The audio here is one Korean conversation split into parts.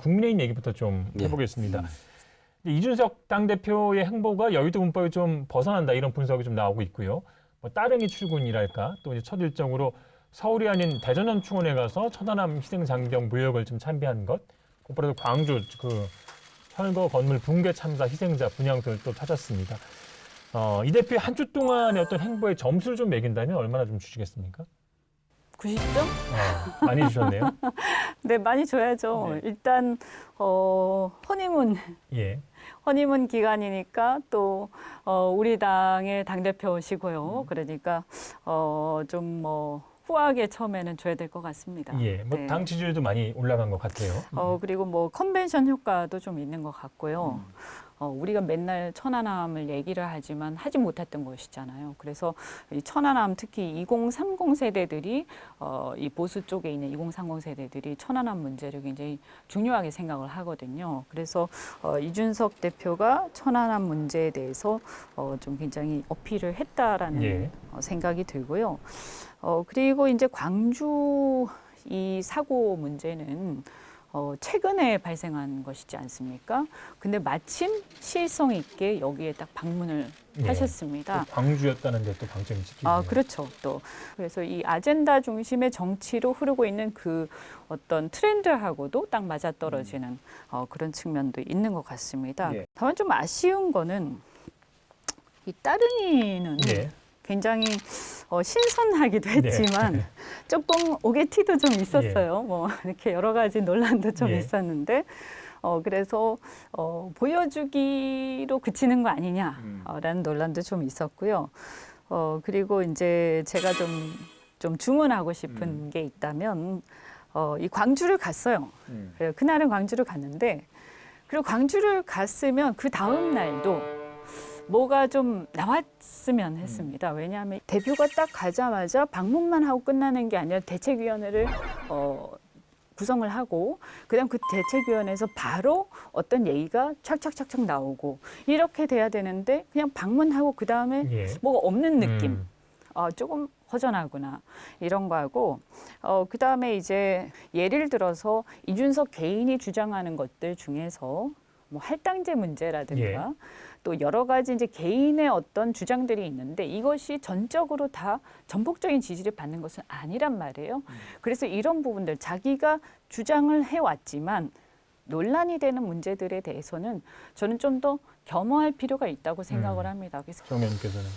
국민의힘 얘기부터 좀 예. 해보겠습니다. 이준석 당대표의 행보가 여의도 문법이 좀 벗어난다 이런 분석이 좀 나오고 있고요. 뭐 따릉이 출근이랄까 또 이제 첫 일정으로 서울이 아닌 대전현충원에 가서 천안함 희생장병 묘역을 좀 참배한 것, 곧바로 광주 그 철거 건물 붕괴 참사 희생자 분향소를 또 찾았습니다. 이 대표의 한 주 동안의 어떤 행보에 점수를 좀 매긴다면 얼마나 좀 주시겠습니까? 90점? 많이 주셨네요. 네, 많이 줘야죠. 네. 일단 허니문 예. 허니문 기간이니까 또 우리 당의 당대표시고요. 그러니까 좀 뭐 후하게 처음에는 줘야 될 것 같습니다. 예. 뭐 네. 당 지지율도 많이 올라간 것 같아요. 그리고 뭐 컨벤션 효과도 좀 있는 것 같고요. 우리가 맨날 천안함을 얘기를 하지만 하지 못했던 것이잖아요. 그래서 이 천안함 특히 2030 세대들이 이 보수 쪽에 있는 2030 세대들이 천안함 문제를 굉장히 중요하게 생각을 하거든요. 그래서 이준석 대표가 천안함 문제에 대해서 좀 굉장히 어필을 했다라는 예. 생각이 들고요. 그리고 이제 광주 이 사고 문제는 최근에 발생한 것이지 않습니까? 근데 마침 시의성 있게 여기에 딱 방문을 네. 하셨습니다. 또 광주였다는데 또 방점이 찍히네요. 그렇죠. 또 그래서 이 아젠다 중심의 정치로 흐르고 있는 그 어떤 트렌드하고도 딱 맞아떨어지는 그런 측면도 있는 것 같습니다. 예. 다만 좀 아쉬운 거는 이 따릉이는 예. 굉장히 신선하기도 했지만 조금 오게티도 좀 있었어요. 뭐 이렇게 여러 가지 논란도 좀 예. 있었는데 그래서 보여주기로 그치는 거 아니냐라는 논란도 좀 있었고요. 그리고 이제 제가 좀 주문하고 싶은 게 있다면 이 광주를 갔어요. 그래요. 그날은 광주를 갔는데 그리고 광주를 갔으면 그 다음 날도 뭐가 좀 나왔으면 했습니다. 왜냐하면 대표가 딱 가자마자 방문만 하고 끝나는 게 아니라 대책위원회를 구성을 하고 그다음 그 대책위원회에서 바로 어떤 얘기가 착착착착 나오고 이렇게 돼야 되는데 그냥 방문하고 그다음에 예. 뭐가 없는 느낌. 조금 허전하구나 이런 거하고 그다음에 이제 예를 들어서 이준석 개인이 주장하는 것들 중에서 뭐 할당제 문제라든가 예. 또 여러 가지 이제 개인의 어떤 주장들이 있는데 이것이 전적으로 다 전폭적인 지지를 받는 것은 아니란 말이에요. 그래서 이런 부분들 자기가 주장을 해왔지만 논란이 되는 문제들에 대해서는 저는 좀 더 겸허할 필요가 있다고 생각을 합니다. 그래서 정 의원님께서는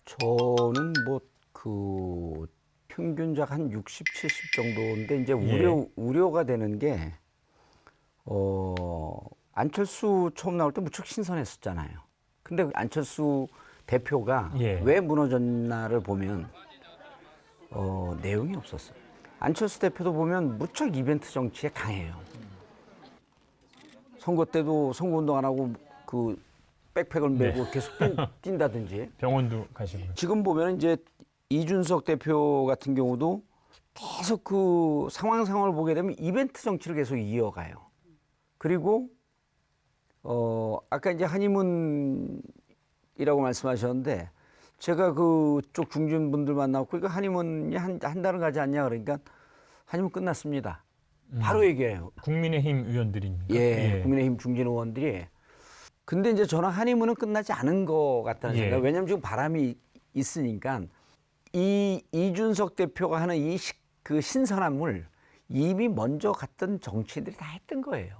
저는 뭐 그 평균적 한 60, 70 정도인데 이제 우려가 되는 게 안철수 처음 나올 때 무척 신선했었잖아요. 근데 안철수 대표가 예. 왜 무너졌나를 보면 내용이 없었어요. 안철수 대표도 보면 무척 이벤트 정치에 강해요. 선거 때도 선거운동 안 하고 그 백팩을 메고 계속 뛴다든지. 병원도 가시고. 지금 보면 이제 이준석 대표 같은 경우도 계속 그 상황을 보게 되면 이벤트 정치를 계속 이어가요. 그리고 아까 이제 한의문이라고 말씀하셨는데 제가 그쪽 중진 분들 만나고 그러니까 한의문이 한 달은 가지 않냐 그러니까 한의문 끝났습니다. 바로 얘기해요. 국민의힘 의원들입니까? 예, 국민의힘 중진 의원들이. 근데 이제 저는 한의문은 끝나지 않은 것 같다는 예. 생각. 왜냐하면 지금 바람이 있으니까 이준석 대표가 하는 그 신선함을 이미 먼저 갔던 정치인들이 다 했던 거예요.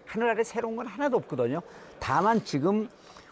하늘 아래 새로운 건 하나도 없거든요. 다만 지금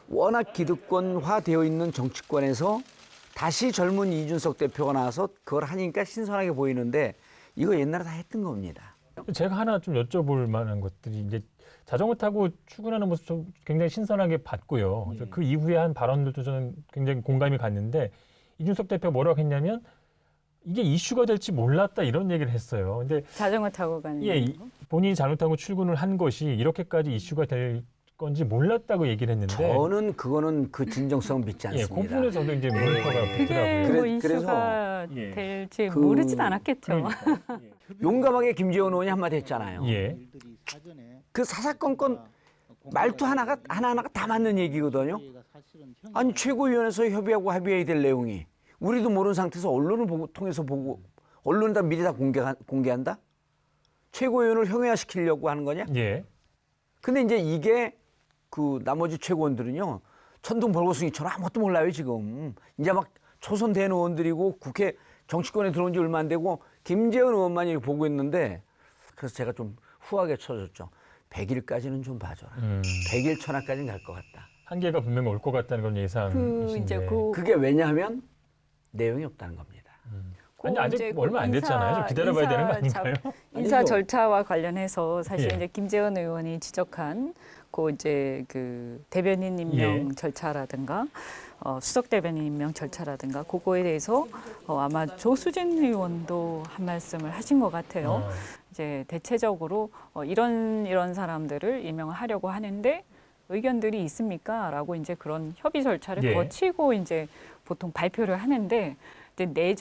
워낙 기득권화되어 있는 정치권에서 다시 젊은 이준석 대표가 나와서 그걸 하니까 신선하게 보이는데 이거 옛날에 다 했던 겁니다. 제가 하나 좀 여쭤볼 만한 것들이 이제 자전거 타고 출근하는 모습 좀 굉장히 신선하게 봤고요. 그 이후에 한 발언들도 저는 굉장히 공감이 갔는데 이준석 대표가 뭐라고 했냐면 이게 이슈가 될지 몰랐다 이런 얘기를 했어요. 근데 자전거 타고 가는 거. 본인이 잘못하고 출근을 한 것이 이렇게까지 이슈가 될 건지 몰랐다고 얘기를 했는데 저는 그거는 그 진정성 믿지 않습니다. 그 부분에 저도 이제 물가가 그게 붙더라고요. 뭐 그래서 이슈가 예. 될지 그- 모르진 않았겠죠. 용감하게 김재원 의원이 한마디 했잖아요. 예. 그 사사건건 말투 하나가 다 맞는 얘기거든요. 아니 최고위원회에서 협의하고 합의해야 될 내용이 우리도 모르는 상태에서 언론을 통해서 보고 언론에다 미리 다 공개한다? 최고위원을 형해화시키려고 하는 거냐? 예. 근데 이제 이게 그 나머지 최고원들은요, 천둥 벌거숭이처럼 아무것도 몰라요, 지금. 이제 막 초선 된 의원들이고 국회 정치권에 들어온 지 얼마 안 되고 김재원 의원만 이렇게 보고 있는데, 그래서 제가 좀 후하게 쳐줬죠. 100일까지는 좀 봐줘라. 100일 천하까지는 갈 것 같다. 한계가 분명히 올 것 같다는 건 그 예상이신데. 이제 그게 왜냐하면 내용이 없다는 겁니다. 아니 아직 이제 얼마 안 됐잖아요. 좀 기다려봐야 되는 거 아닌가요? 인사 아니죠. 절차와 관련해서 사실 예. 이제 김재원 의원이 지적한 그 이제 그 대변인 임명 예. 절차라든가 수석 대변인 임명 절차라든가 그거에 대해서 아마 조수진 의원도 한 말씀을 하신 것 같아요. 이제 대체적으로 이런 사람들을 임명을 하려고 하는데 의견들이 있습니까?라고 이제 그런 협의 절차를 예. 거치고 이제 보통 발표를 하는데 이제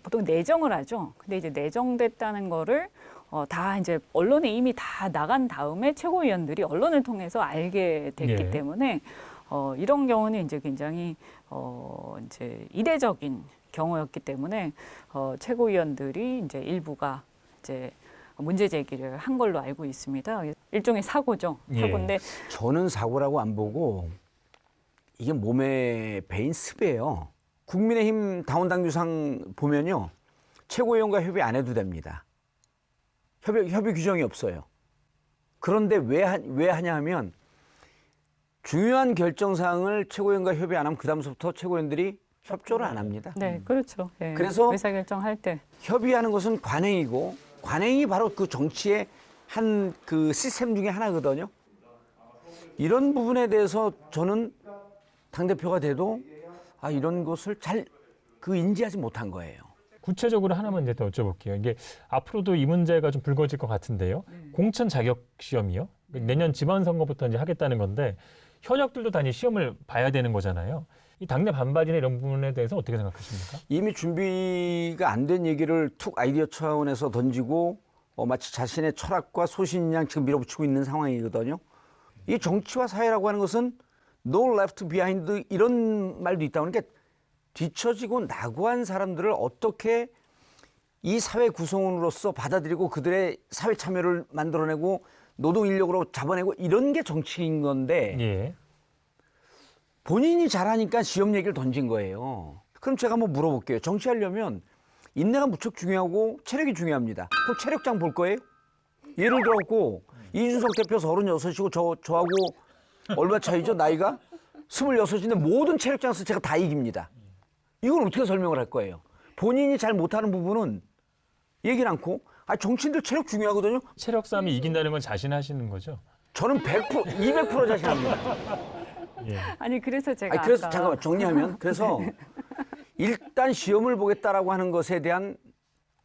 보통 내정을 하죠. 근데 이제 내정됐다는 거를 다 이제 언론에 이미 다 나간 다음에 최고위원들이 언론을 통해서 알게 됐기 예. 때문에 이런 경우는 이제 굉장히 이제 이례적인 경우였기 때문에 최고위원들이 이제 일부가 이제 문제 제기를 한 걸로 알고 있습니다. 일종의 사고죠. 예. 사고인데 저는 사고라고 안 보고 이게 몸에 배인 습이에요. 국민의힘 당원당규상 보면요, 최고위원과 협의 안 해도 됩니다. 협의 규정이 없어요. 그런데 왜 하냐 하면 중요한 결정사항을 최고위원과 협의 안 하면 그다음부터 최고위원들이 협조를 안 합니다. 네, 그렇죠. 예. 그래서 의사결정할 때 협의하는 것은 관행이고, 관행이 바로 그 정치의 한 그 시스템 중에 하나거든요. 이런 부분에 대해서 저는 당대표가 돼도 이런 것을 잘 인지하지 못한 거예요. 구체적으로 하나만 이제 더 여쭤볼게요. 이게 앞으로도 이 문제가 좀 불거질 것 같은데요. 공천 자격 시험이요. 내년 지방선거부터 이제 하겠다는 건데 현역들도 단위 시험을 봐야 되는 거잖아요. 이 당내 반발이나 이런 부분에 대해서 어떻게 생각하십니까? 이미 준비가 안 된 얘기를 툭 아이디어 차원에서 던지고 마치 자신의 철학과 소신양 지금 밀어붙이고 있는 상황이거든요. 이 정치와 사회라고 하는 것은 no left behind 이런 말도 있다. 그러니까 뒤처지고 낙오한 사람들을 어떻게 이 사회 구성원으로서 받아들이고 그들의 사회 참여를 만들어내고 노동 인력으로 잡아내고 이런 게 정치인 건데 예. 본인이 잘하니까 시험 얘기를 던진 거예요. 그럼 제가 한번 물어볼게요. 정치하려면 인내가 무척 중요하고 체력이 중요합니다. 그럼 체력장 볼 거예요? 예를 들어갖고 이준석 대표 36이고 저하고 얼마 차이죠? 나이가? 26인데 모든 체력장에서 제가 다 이깁니다. 이건 어떻게 설명을 할 거예요? 본인이 잘 못하는 부분은 얘기는 않고 정치인들 체력 중요하거든요. 체력 싸움이 이긴다는 건 자신하시는 거죠? 저는 100%, 200% 자신합니다. 예. 아니 그래서 제가 그래서 아까 잠깐만 정리하면 그래서 일단 시험을 보겠다라고 하는 것에 대한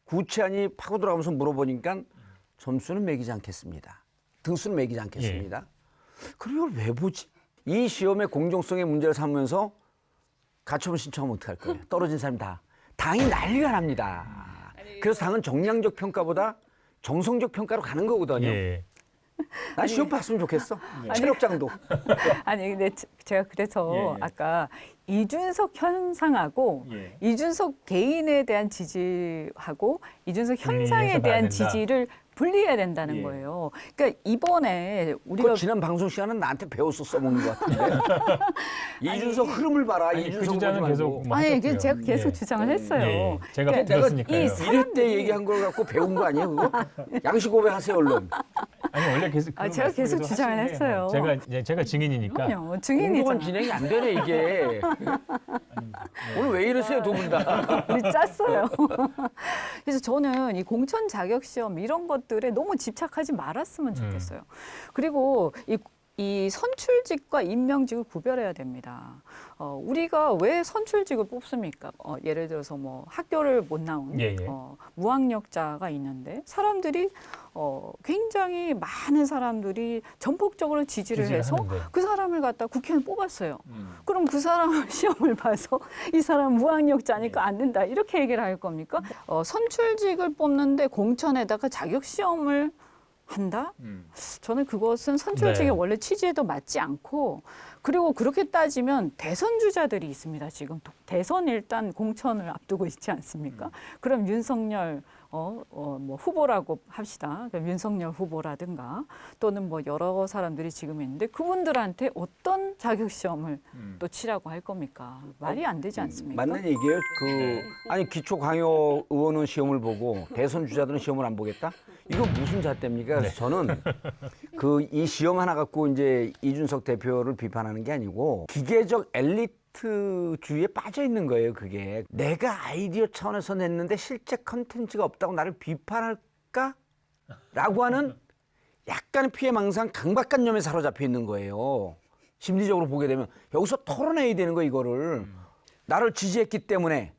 구체안이 파고 들어가면서 물어보니까 점수는 매기지 않겠습니다. 등수는 매기지 않겠습니다. 그럼 이걸 왜 보지? 이 시험의 공정성의 문제를 삼으면서 가처분 신청하면 어떡할 거예요? 떨어진 사람 다. 당이 난리가 납니다. 그래서 당은 정량적 평가보다 정성적 평가로 가는 거거든요. 예. 난 시험 봤으면 좋겠어. 체력장도. 아니 근데 제가 그래서 예. 아까 이준석 현상하고 예. 이준석 개인에 대한 지지하고 이준석 현상에 분리해서 봐야 대한 된다. 지지를 분리해야 된다는 예. 거예요. 그러니까 이번에 그 우리가 지난 방송 시간은 나한테 배워서 써먹는 것 같은데. 이준석 흐름을 봐라. 아니, 그 이준석 주장은 보지 계속 말고. 뭐 아니 하셨고요. 제가 계속 예. 주장을 했어요. 예. 제가 그러니까 들었으니까요. 이 이럴 때 얘기한 걸 갖고 배운 거 아니에요, 그거? 양식 고백하세요, 얼른. 아니 원래 계속 아, 제가 계속 주장을 했어요. 제가 증인이니까. 그럼요. 증인이잖아. 공정한 진행이 안 되네, 이게. 오늘 왜 이러세요, 두 분 다? 우리 짰어요. 그래서 저는 이 공천 자격 시험 이런 것들에 너무 집착하지 말았으면 좋겠어요. 그리고 이 선출직과 임명직을 구별해야 됩니다. 우리가 왜 선출직을 뽑습니까? 예를 들어서 뭐 학교를 못 나온 예, 예. 무학력자가 있는데 사람들이 굉장히 많은 사람들이 전폭적으로 지지를 해서 하는데. 그 사람을 갖다 국회의원 뽑았어요. 그럼 그 사람을 시험을 봐서 이 사람 무학력자니까 안 된다 이렇게 얘기를 할 겁니까? 선출직을 뽑는데 공천에다가 자격 시험을 한다? 저는 그것은 선출직의 네. 원래 취지에도 맞지 않고 그리고 그렇게 따지면 대선 주자들이 있습니다. 지금 대선 일단 공천을 앞두고 있지 않습니까? 그럼 윤석열 뭐 후보라고 합시다. 그러니까 윤석열 후보라든가 또는 뭐 여러 사람들이 지금 있는데 그분들한테 어떤 자격 시험을 또 치라고 할 겁니까? 말이 안 되지 않습니까? 맞는 얘기예요. 아니 기초 강요 의원은 시험을 보고 대선 주자들은 시험을 안 보겠다? 이거 무슨 잣대입니까? 그래서 저는 이 시험 하나 갖고 이제 이준석 대표를 비판하는 게 아니고 기계적 엘리트주의에 빠져 있는 거예요. 그게 내가 아이디어 차원에서 냈는데 실제 컨텐츠가 없다고 나를 비판할까? 라고 하는 약간의 피해망상 강박관념에 사로잡혀 있는 거예요. 심리적으로 보게 되면 여기서 토론해야 되는 거 이거를 나를 지지했기 때문에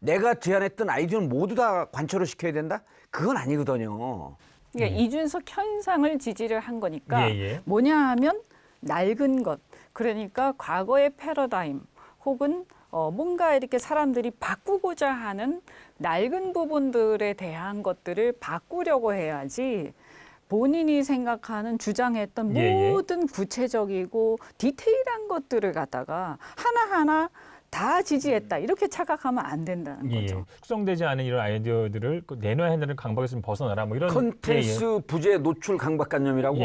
내가 제안했던 아이디어는 모두 다 관철을 시켜야 된다? 그건 아니거든요. 그러니까 이준석 현상을 지지를 한 거니까 예. 뭐냐 하면 낡은 것, 그러니까 과거의 패러다임 혹은 뭔가 이렇게 사람들이 바꾸고자 하는 낡은 부분들에 대한 것들을 바꾸려고 해야지 본인이 생각하는 주장했던 예. 모든 구체적이고 디테일한 것들을 갖다가 하나하나 다 지지했다 이렇게 착각하면 안 된다는 거죠. 숙성되지 않은 이런 아이디어들을 내놔야 한다는 강박에서 좀 벗어나라 뭐 이런 컨텐츠 부재 노출 강박관념이라고.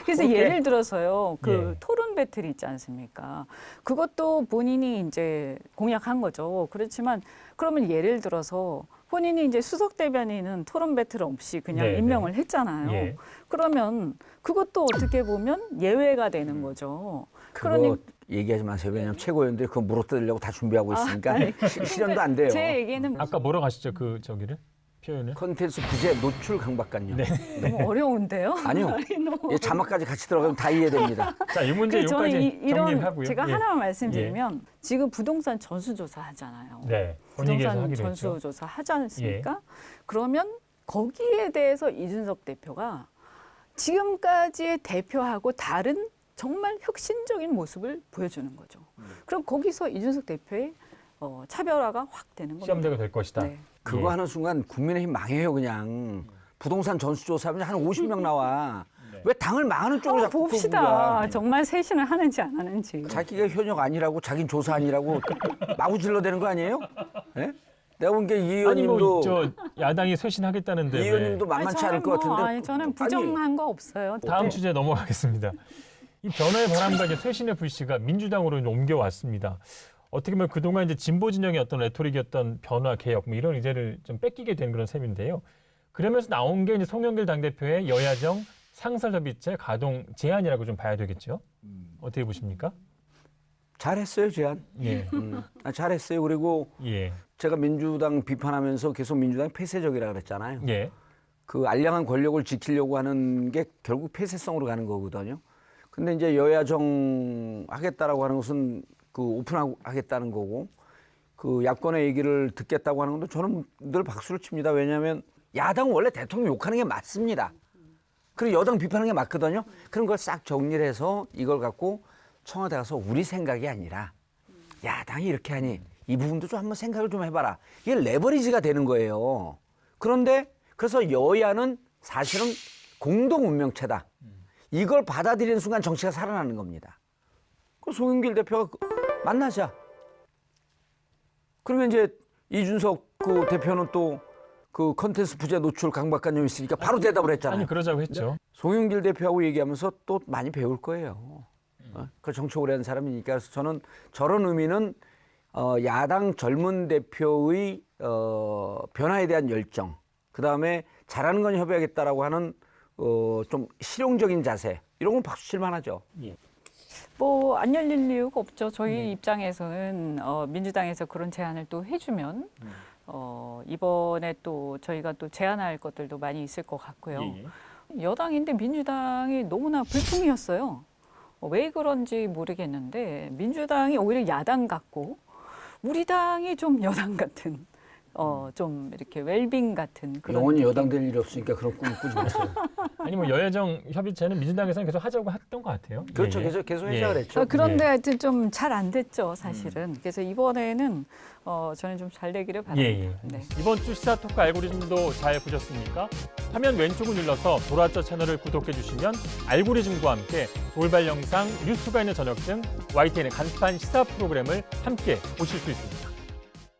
그래서 그렇게. 예를 들어서요, 예. 토론 배틀 있지 않습니까? 그것도 본인이 이제 공약한 거죠. 그렇지만 그러면 예를 들어서 본인이 이제 수석 대변인은 토론 배틀 없이 그냥 네, 임명을 했잖아요. 예. 그러면 그것도 어떻게 보면 예외가 되는 거죠. 그거 얘기하지 마세요. 왜냐하면 최고위원들이 그거 물어뜯으려고 다 준비하고 있으니까 실현도 안 돼요. 제 얘기는 아까 뭐라고 하시죠? 그 저기를 표현을? 컨텐츠 부재 노출 강박관념. 너무 어려운데요. 아니요. 아니, 너무 이 자막까지 같이 들어가면 다 이해됩니다. 자, 이 문제 그래서 저는 여기까지 정리를 하고요. 제가 예. 하나만 말씀드리면 지금 부동산 전수조사 하잖아요. 네. 본인께서 부동산 하기로 했죠. 전수조사 하지 않습니까? 그러면 거기에 대해서 이준석 대표가 지금까지의 대표하고 다른 정말 혁신적인 모습을 보여주는 거죠. 그럼 거기서 이준석 대표의 차별화가 확 되는 겁니다. 시험대가 될 것이다. 네. 그거 하는 순간 국민의힘 망해요 그냥. 부동산 전수조사하면 한 50명 나와. 왜 당을 망하는 쪽으로 한번 자꾸 끌고 봅시다. 가? 정말 쇄신을 하는지 안 하는지. 자기가 현역 아니라고 자긴 조사 아니라고 마구 질러대는 거 아니에요? 예? 내가 본 게 이 아니 의원님도 뭐 저 야당이 쇄신하겠다는데 이 왜. 의원님도 만만치 않을 것 같은데. 아니, 저는 부정한 거 없어요. 다음 주제 넘어가겠습니다. 이 변화의 바람과 이제 쇄신의 불씨가 민주당으로 이제 옮겨왔습니다. 어떻게 보면 그동안 이제 진보 진영의 어떤 레토릭이었던 변화, 개혁 뭐 이런 의제를 좀 뺏기게 된 그런 셈인데요. 그러면서 나온 게 이제 송영길 당대표의 여야정 상설협의체 가동 제안이라고 좀 봐야 되겠죠. 어떻게 보십니까? 잘했어요 제안. 예. 잘했어요. 그리고 예. 제가 민주당 비판하면서 계속 민주당이 폐쇄적이라 그랬잖아요. 예. 그 알량한 권력을 지키려고 하는 게 결국 폐쇄성으로 가는 거거든요. 근데 이제 여야정 하겠다라고 하는 것은 그 오픈하겠다는 거고 그 야권의 얘기를 듣겠다고 하는 것도 저는 늘 박수를 칩니다. 왜냐하면 야당은 원래 대통령 욕하는 게 맞습니다. 그리고 여당 비판하는 게 맞거든요. 그런 걸 싹 정리를 해서 이걸 갖고 청와대 가서 우리 생각이 아니라 야당이 이렇게 하니 이 부분도 좀 한번 생각을 좀 해봐라. 이게 레버리지가 되는 거예요. 그런데 그래서 여야는 사실은 공동 운명체다. 이걸 받아들이는 순간 정치가 살아나는 겁니다. 그 송영길 대표가 만나자. 그러면 이제 이준석 그 대표는 또 그 컨텐츠 부재 노출 강박관념이 있으니까 바로 대답을 했잖아요. 아니 그러자고 했죠. 송영길 대표하고 얘기하면서 또 많이 배울 거예요. 그 정치 오래 한 사람이니까. 그래서 저는 저런 의미는 야당 젊은 대표의 변화에 대한 열정, 그다음에 잘하는 건 협의하겠다라고 하는 좀 실용적인 자세, 이런 건 박수 칠 만하죠. 뭐 안 열릴 이유가 없죠. 저희 입장에서는 민주당에서 그런 제안을 또 해주면 이번에 또 저희가 또 제안할 것들도 많이 있을 것 같고요. 여당인데 민주당이 너무나 불통이었어요. 왜 그런지 모르겠는데 민주당이 오히려 야당 같고 우리 당이 좀 여당 같은 좀 이렇게 웰빙 같은 그런 영원히 느낌. 여당 될 일이 없으니까 그런 꿈 꾸지 마세요. 아니 뭐 여야정 협의체는 민주당에서는 계속 하자고 했던 것 같아요. 그렇죠. 예, 예. 계속 해자 그랬죠. 그런데 하여튼 좀 잘 안 됐죠, 사실은. 그래서 이번에는 저는 좀 잘 되기를 바랍니다. 네. 이번 주 시사토크 알고리즘도 잘 보셨습니까? 화면 왼쪽을 눌러서 돌아왔죠 채널을 구독해 주시면 알고리즘과 함께 돌발 영상, 뉴스가 있는 저녁 등 YTN의 간판 시사 프로그램을 함께 보실 수 있습니다.